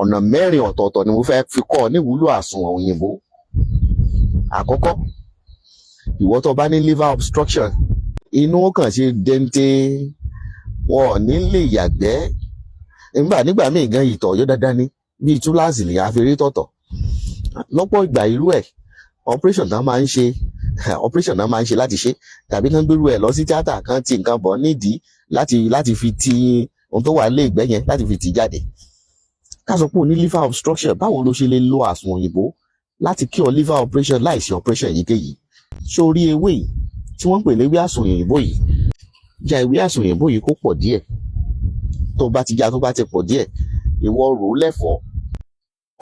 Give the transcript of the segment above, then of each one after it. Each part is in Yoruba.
ọ̀nà 4 ọ̀tọ̀ọ̀tọ̀ ni mo fẹ́ fi kọ́ ọ níwúlò àsùnwọ̀n òyìnbó. Àkọ́kọ́, ìwọ tó bá ní liver obstruction, inú ó kàn ṣe dente, wọn ò ní lè yàgbẹ́, nígbà míì gan ìtọ̀ yóò dandan ní bíi túláàsì ní àfẹ́rí tọ̀tọ̀. Lọ́pọ̀ ìgbà irú ẹ̀ operation náà máa ń ṣe láti ṣe, tàbí kán gbérú ẹ̀ lọ sí tíátà kan ti nǹkan bọ̀ nídìí láti fi ti ohun tó wà lé ìgbẹ́ yẹn láti fi tì jáde. Ká sọ pé o ní liver obstruction, báwo ló ṣe lè lo àsùnwọ̀n òyìnbó láti cure liver operation láìsí operation èyíkéyìí? Sórí ewé yìí tí wọ́n ń pè léwé àsùnwọ̀n òyìnbó yìí, já ewé àsùnwọ̀n òyìnbó yìí kó pọ̀ díẹ̀. Tó bá ti pọ̀ díẹ̀, ìwọ rò ó lẹ́fọ̀ọ́,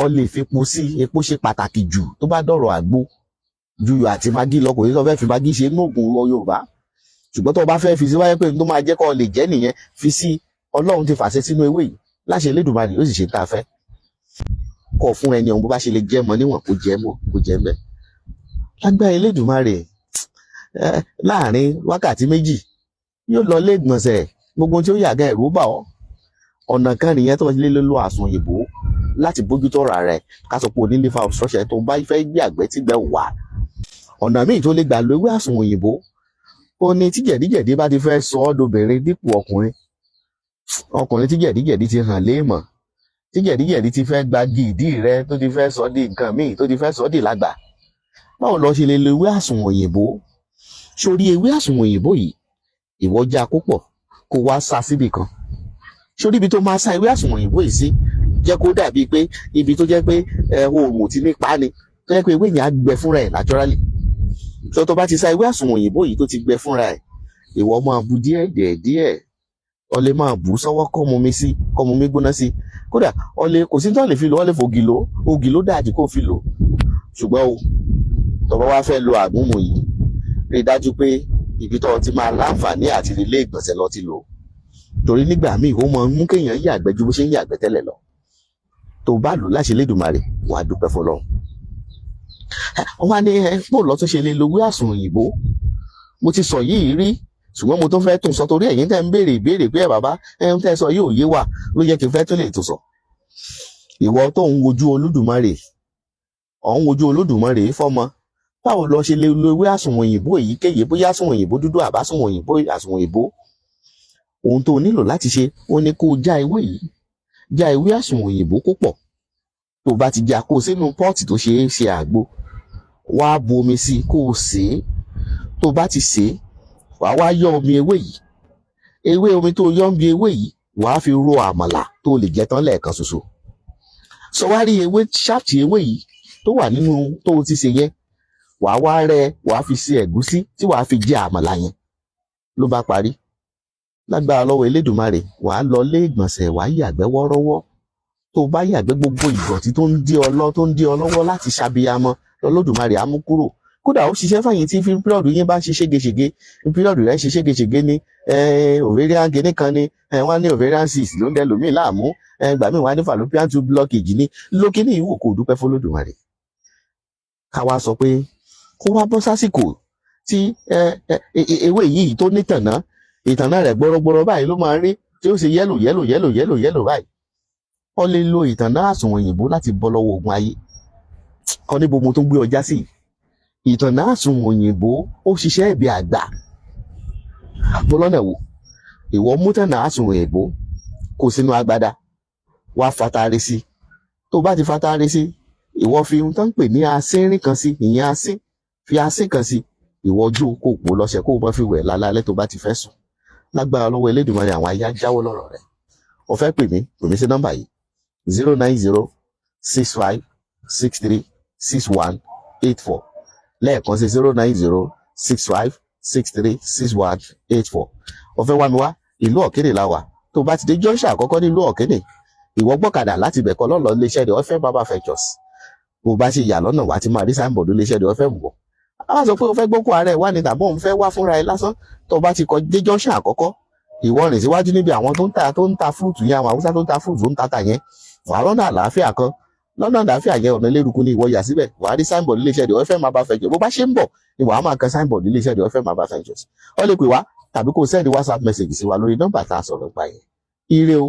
o lè fi epo sí. Epo ṣe pàtàkì jù tó bá dọ̀rọ̀ àgbo ju iyọ̀ àti magí lọ. Kò ní tó fẹ́ fi magí ṣe inú òògùn Yorùbá, ṣùgbọ́n tó bá fẹ́ fi sí wáyé pé tó máa jẹ́ kó lè jẹ́ nìyẹn, fi sí. Ọlọ́run ti fàṣẹ sínú ewé yìí láṣẹ Elédùmarè, ó sì ṣe tá a fẹ́. Kọ̀ fún ẹni ọ̀hún bó bá ṣe lè jẹ́ mọ́ níwọ̀n kó jẹ́ mẹ́. Lágbára Elédùmarè, láàrin wákàtí 2 yóò lọ ilé ìgbọ̀nsẹ̀, gbogbo tí ó yàgá ẹ̀rù bà ọ́. Ọ̀nà kan nìyẹn tó lè lo àsùnwọ̀n òyìnbó láti bójútó ọ̀rọ̀ rẹ̀. Ká sọ pé o ní liver obstruction tó bá fẹ́ gbé àgbẹ̀ tí gbẹ wà. Ọ̀nà míì tó lè gbà lo ewé àsùnwọ̀n òyìnbó, ó ní tí jẹ̀díjẹ̀dí bá ti fẹ́ sọ ọ́ dobìnrin dípò ọkùnrin tí jẹ̀díjẹ̀dí ti hàn léèmọ̀, tí jẹ̀díjẹ̀dí ti fẹ́ gba ìdí rẹ, tó ti fẹ́ sọ di nǹkan míì, tó ti fẹ́ sọ di lágbà. Báwo lọ ṣe lè lo ewé àsùnwọ̀n òyìnbó? Sórí ewé àsùnwọ̀n òyìnbó yìí, ìwọ já kó pọ̀ kó wá sá síbì kan. Sórí ibi tó máa sá ewé àsùnwọ̀n òyìnbó yìí sí, jẹ́ kó dàbí pé ibi tó jẹ́ pé oòrùn ti ní pa ni, tó jẹ́ pé ewé yẹn á gbẹ fúnra ẹ̀ naturally. Tó bá ti sá ewé àsùnwọ̀n òyìnbó yìí tó ti gbẹ fúnra ẹ̀, ìwọ máa bu díẹ̀, o lè máa bù sọ́wọ́ kó mu mi gbóná sí. Kódà kò sí tó lè fi lò, o lè fògì lò, ògì ló dáa jù kó fi lò. Ṣùgbọ́n tó bá wá fẹ́ lo àgúnmu yìí, rí i dájú pé ibi tó ti máa láǹfààní àti ilé ìgbọ̀nsẹ̀ lọ ti lò. Torí nígbà míì ó máa ń mú kéèyàn yàgbẹ́ ju bó ṣe ń yàgbẹ́ tẹ́lẹ̀ lọ. Tó bá lò láṣẹ Elédùmarè, wà á dúpẹ́ fọlọ́run. Wọ́n wá ní bó lọ tó ṣe lè lo ewé àsùnwọ̀n òyìnbó. Mo ti sọ yìí rí, ṣùgbọ́n mo tó fẹ́ tún sọ torí ẹ̀yin tẹ́ ń béèrè ìbéèrè pé bàbá ẹ̀yin tẹ́ sọ yóò yé wa, ló yẹ kí n fẹ́ tó lè tún sọ. Ìwọ tó ń wojú Olódùmarè fọ́mọ, báwo lọ ṣe lè lo ewé àsùnwọ̀n òyìnbó èyíkéyìí, bóyá àsùnwọ̀n òyìnbó dúdú àbá àsùnwọ̀n òyìnbó. Ohun tó nílò láti ṣe, ó ní kó já ewé àsùnwọ̀n òyìnbó kó pọ̀. Tó bá ti já kó sínú pọ́ọ̀tì tó ṣe é ṣe àgbo, wá bu omi sí kó o sè é. Tó bá ti sè é, wàá wá yọ omi ewé yìí. Omi tó yọ ń bi ewé yìí, wàá fi ro àmàlà tó lè jẹ tán lẹ́ẹ̀kan ṣoṣo. Sọ wá rí ṣáàtì ewé yìí tó wà nínú tó ti ṣe yẹn, wàá wá rẹ́, wàá fi ṣe ẹ̀gúsí tí wàá fi jẹ àmàlà yẹn. Ló bá parí. Lágbára lọ́wọ́ Elédùmarè, wàá lọ ilé ìgbọ̀nsẹ̀, wàá yàgbẹ́ wọ́rọ́wọ́. Tó bá yàgbẹ́, gbogbo ìdọ̀tí tó ń dí ọ lọ́wọ́ láti ṣàbíyamọ, Olódùmarè á mú kúrò. Kódà ó ṣiṣẹ́ fáyín tí píríọ̀dù yín bá ń ṣe ségesège, píríọ̀dù rẹ̀ ṣe ségesège ní ovarian gene kan ní, wọ́n ní ovarian cyst ló ń dẹ lòmíì láàmú, ìgbà míì wọ́n á ní fallopian tube blockage ní. Lókè ní ìwò kò dúpẹ́ f'Olódùmarè. Ká wá sọ pé kó wá bọ́ sásìkò tí ewé yìí tó ìtànná rẹ̀ gbọ́rọ́gbọ́rọ́ báyìí ló máa ń rí, tí ó ṣe yẹ́lò báyìí. Ó lè lo ìtànná àsùnwọ̀n òyìnbó láti bọ́ lọ́wọ́ ogun ayé. Ó ní gbogbo tó ń gbé ọjà sí. Ìtànná àsùnwọ̀n òyìnbó ó ṣiṣẹ́ ẹ̀bí àgbà. Mo lọ́nà wò, ìwọ mú tànná àsùnwọ̀n òyìnbó kó sínú agbada, wá fatare sí. Tó bá ti fatare sí, ìwọ fi ohun tó ń pè ní asínrín kan sí, ìyẹn asín, fi asín kan sí. Ìwọ jó kó pò lọ́sẹ̀ kó o bá fi wẹ̀ lálẹ́ tó bá ti fẹ́ sùn. Lágbára lọ́wọ́ Elédùmarè, àwọn ayá jáwọ́ lọ́rọ̀ rẹ̀. Ó fẹ́ pè mí sí nọ́mbà yìí 09065636184. Lẹ́ẹ̀kan sí 09065636184. Ó fẹ́ wá mi wá, ìlú Ọ̀kẹ́nẹ̀ la wà. Tó bá ti dé junction àkọ́kọ́ ní ìlú Ọ̀kẹ́nẹ̀, ìwọ gbọ́kadà láti bẹ̀kọ́ lọ́lọ́ iléeṣẹ́ The FM Baba Ventures. Bó bá ṣe yà lọ́nà wá ti máa rí signboard iléeṣẹ́ The FM wọ̀. A sọ pé o fẹ́ gbókò ààrẹ wá ní tàbí òun fẹ́ wá fúnra ẹ lásán. Tó bá ti dé junction àkọ́kọ́, ìwọ rìn síwájú níbi àwọn tó ń ta fúrúùtù yẹn, àwọn Haúsá tó ń ta fúrúùtù ń tata yẹn. Wà lọ́nà àlàáfíà kan. Lọ́nà àlàáfíà yẹn ọ̀nà eléruku ni ìwọ yà síbẹ̀. Wà á rí signboard iléeṣẹ́ The FM Baba Ventures. Bó bá ṣe ń bọ̀ ni wàá máa kan signboard iléeṣẹ́ The FM Baba Ventures. Ó lè pè wá tàbí kó send WhatsApp message sí wa lórí nọ́mbà tá a sọ̀rọ̀ gbà yẹn. Ire o.